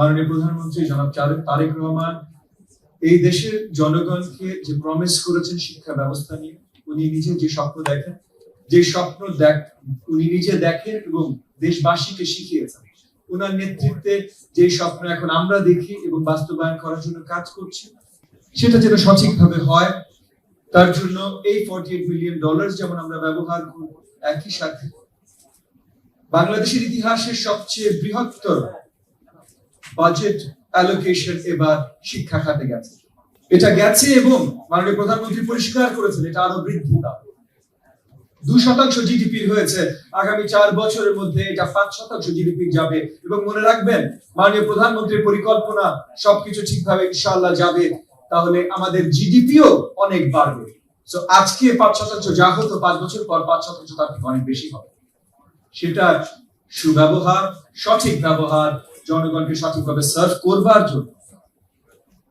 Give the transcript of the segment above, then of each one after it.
মাননীয় প্রধানমন্ত্রী জনাব তারেক রহমান এই দেশের জনগণকে যে প্রমিস করেছেন শিক্ষা ব্যবস্থা নিয়ে, উনি নিজে যে স্বপ্ন দেখেন, উনি নিজে দেখেন এবং দেশবাসীকে শিখিয়েছেন। ওনার নেতৃত্বে যে স্বপ্ন এখন আমরা দেখি এবং বাস্তবায়ন করার জন্য কাজ করছি, সেটা যেন সঠিকভাবে হয়, তার জন্য এই $48 মিলিয়ন যেমন আমরা ব্যবহার করব, একই সাথে বাংলাদেশের ইতিহাসের সবচেয়ে বৃহত্তর বাজেট অ্যালোকেশন এবার শিক্ষা খাতে গেছে। এটা গেছে এবং মাননীয় প্রধানমন্ত্রী পরিষ্কার করেছেন এটা আরো বৃদ্ধি পাবে। 2% জিডিপি হয়েছে, আগামী 4 বছরের মধ্যে এটা 5% জিডিপি যাবে। এবং মনে রাখবেন, মাননীয় প্রধানমন্ত্রীর পরিকল্পনা সবকিছু ঠিকভাবে ইনশাআল্লাহ যাবে, তাহলে আমাদের জিডিপিও অনেক বাড়বে। সো আজকে 5% যা হতো 5 বছর পর 5% তার থেকে অনেক বেশি হবে। সেটা সুব্যবহার, সঠিক ব্যবহার, জনগণকে সঠিকভাবে সার্ভ করবার জন্য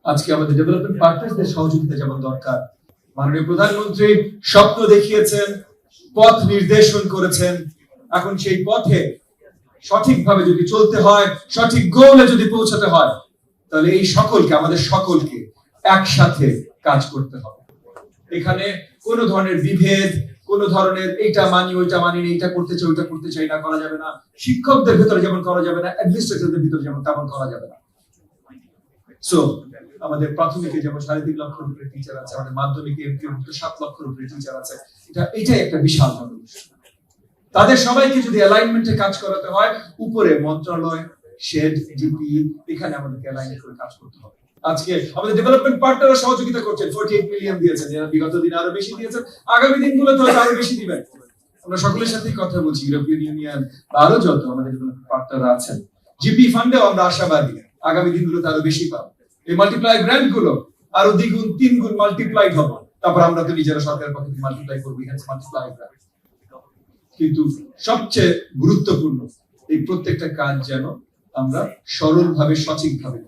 আজকে আমাদের ডেভেলপমেন্ট পার্টনারদের সহযোগিতা যেমন দরকার। মাননীয় প্রধানমন্ত্রী স্বপ্ন দেখিয়েছেন, পথ নির্দেশন করেছেন। এখন সেই পথে সঠিকভাবে যদি চলতে হয়, সঠিক গোলে যদি পৌঁছাতে হয়, তাহলে এই আমাদের সকলকে একসাথে কাজ করতে হবে। এখানে কোনো ধরনের বিভেদ, কোন ধরনের এইটা মানি ওইটা মানি, এইটা করতে চাই ওইটা করতে চাই না করা যাবে না। শিক্ষকদের ভিতরে যেমন করা যাবে না, অ্যাডমিনিস্ট্রেটরদের ভিতরে যেমন তেমন করা যাবে না। সো আমাদের প্রাথমিকে যেমন 3.5 লক্ষের উপরে টিচার আছে, আমাদের মাধ্যমিকে 7 লক্ষের উপরে টিচার আছে। এটাই একটা বিশাল জনগোষ্ঠী। তাদের সবাইকে যদি অ্যালাইনমেন্টে কাজ করাতে হয়, উপরে মন্ত্রণালয়, শেড, ডিপি, এখানে আমাদেরকে অ্যালাইন করে কাজ করতে হবে। আজকে আমাদের ডেভেলপমেন্ট পার্টনাররা সহযোগিতা করছেন, 48 মিলিয়ন দিয়েছেন, এরা বিগত দিনে আরো বেশি দিয়েছেন, আগামী দিনগুলোতে হয়তো আরো বেশি দিবেন। আমরা সকলের সাথেই কথা বলছি, ইউরোপিয়ান ইউনিয়ন আরো যত আমাদের ডেভেলপমেন্ট পার্টনাররা আছেন, জিপি ফান্ডেও আমরা আশাবাদী আগামী দিনগুলোতে আরো বেশি পাবো। এই মাল্টিপ্লাই গ্র্যান্ট গুলো আরো 2 গুণ 3 গুণ মাল্টিপ্লাইড হবে। তারপর আমরা তো নিজেরা সরকারের পক্ষ থেকে মাল্টিপ্লাই করবো, এখানে মাল্টিপ্লাই গ্র্যান্ট। কিন্তু সবচেয়ে গুরুত্বপূর্ণ এই প্রত্যেকটা কাজ যেন আমরা সরলভাবে সঠিকভাবে